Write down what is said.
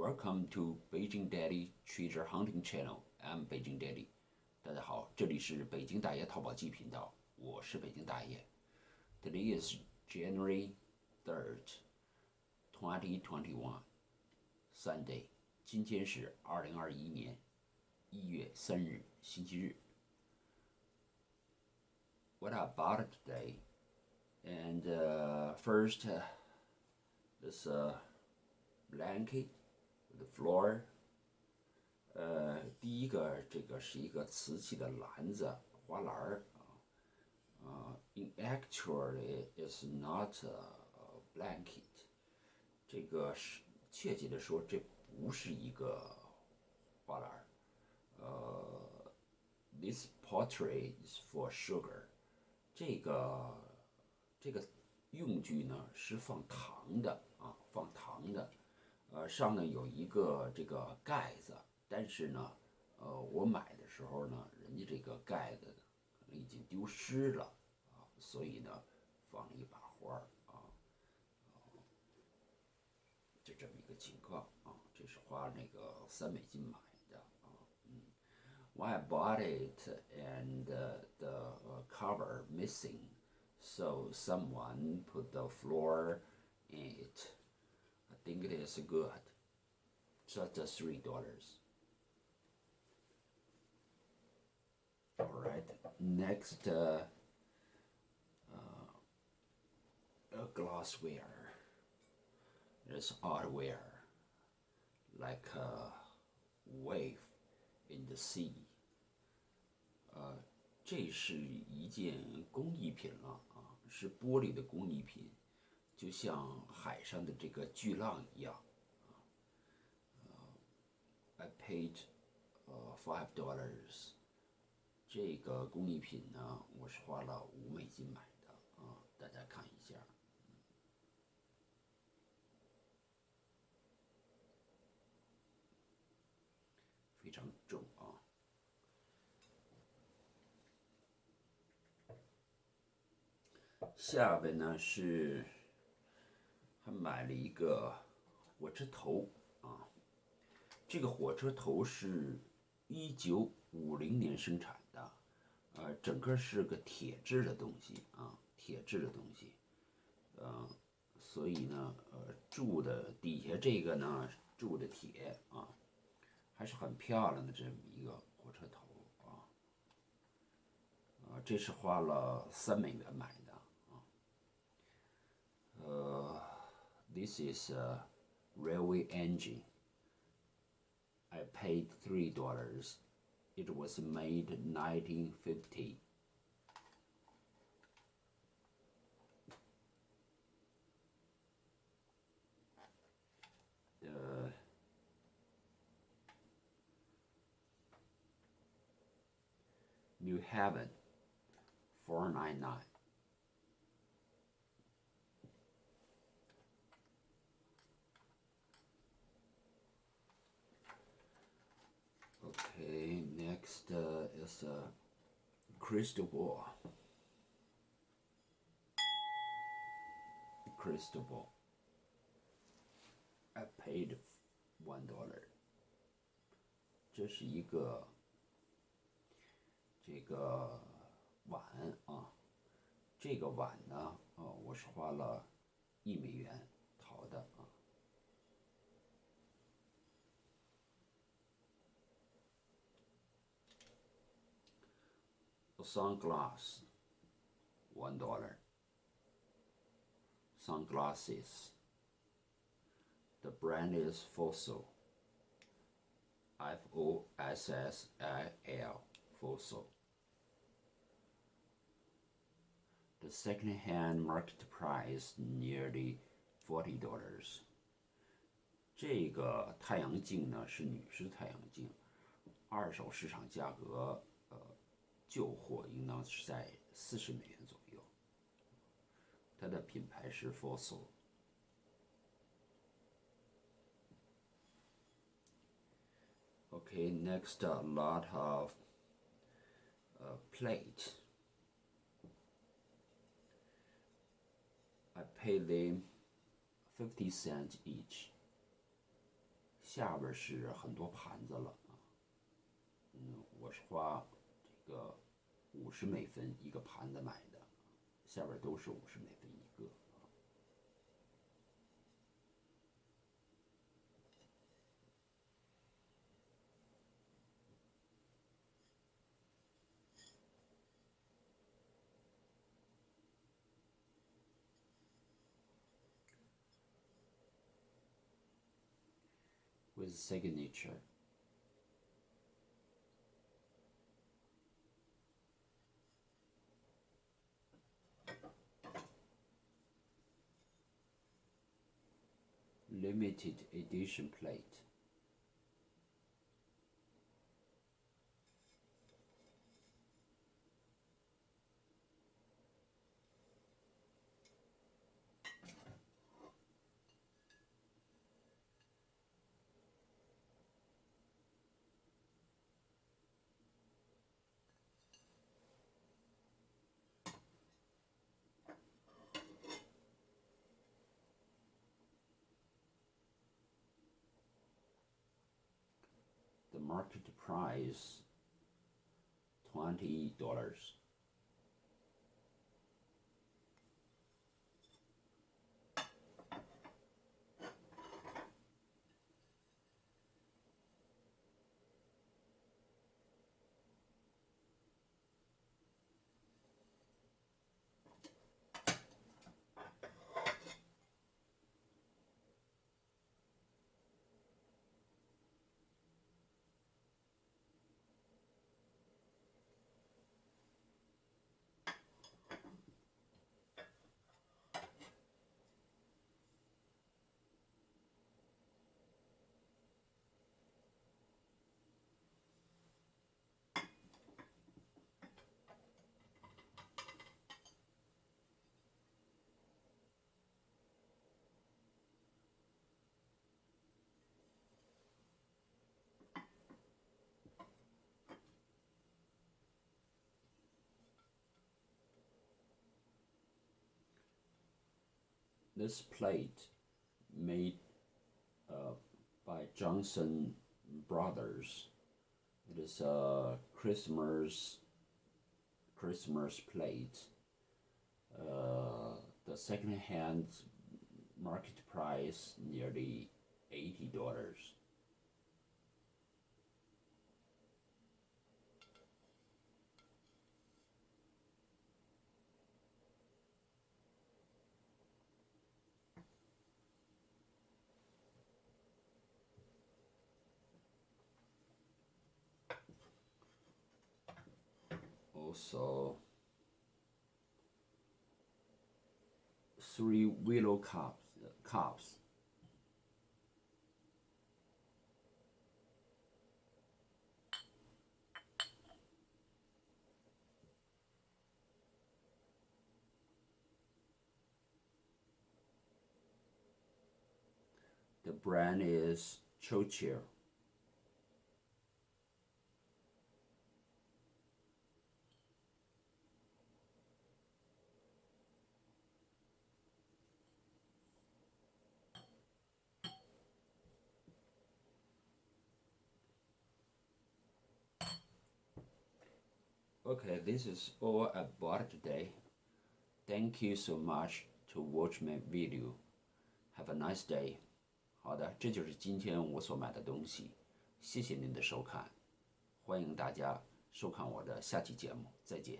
Welcome to Beijing Daddy Treasure Hunting channel. I'm Beijing Daddy. 大家好，这里是北京大爷淘宝记频道，我是北京大爷。Today is January 3rd, 2021, Sunday. 今天是2021年1月3日，星期日。What I bought today, and first, this blanket, the floor. 第一个这个是一个瓷器的篮子，花篮儿in actually it's not a blanket. 这个是确切的说，这不是一个花篮儿。This pottery is for sugar. 这个用具呢是放糖的啊，放糖的。上面有一个这个盖子，但是呢，我买的时候呢，人家这个盖子可能已经丢失了啊，所以呢，放了一把花儿啊，就这么一个情况啊。这是花那个3美金买的啊。When I bought it and the cover missing, so someone put the floor in it. I think it is good. Just $3. All right. Next, glassware. There's hardware, like a wave in the sea. 这是一件工艺品了啊，是玻璃的工艺品。就像海上的这个巨浪一样，I paid $5. 这个工艺品呢，我是花了5美金买的啊，大家看一下，非常重啊。下边呢是。还买了一个火车头啊，这个火车头是1950年生产的，整个是个铁质的东西啊，铁质的东西，所以呢，铸的底下这个呢铸的铁啊，还是很漂亮的这么一个火车头啊，这是花了3美元买的啊，This is a railway engine. I paid $3. It was made in 1950. New Haven, $4.99. Okay, next is a crystal ball. Crystal ball. I paid $1. 这是一个这个碗啊，这个碗呢，我是花了1美元淘的啊。Sunglass, $1. Sunglasses. The brand is Fossil. Fossal. Fossil. The second-hand market price nearly $40. 这个太阳镜呢是女士太阳镜，二手市场价格旧货应当是在40美元左右，它的品牌是 Fossil。Okay, next a lot of plate. I paid them 50 cents each. 下边是很多盘子了啊。我是花这个50美分一个盘子买的，下边都是50美分一个。With signature. Limited edition plate. The market price $20. This plate made by Johnson Brothers. It is a Christmas plate. The second-hand market price nearly $80. Also, 3 willow cups. The brand is Churchill. Okay, this is all about today. Thank you so much to watch my video. Have a nice day. 好的，这就是今天我所买的东西。谢谢您的收看，欢迎大家收看我的下期节目，再见。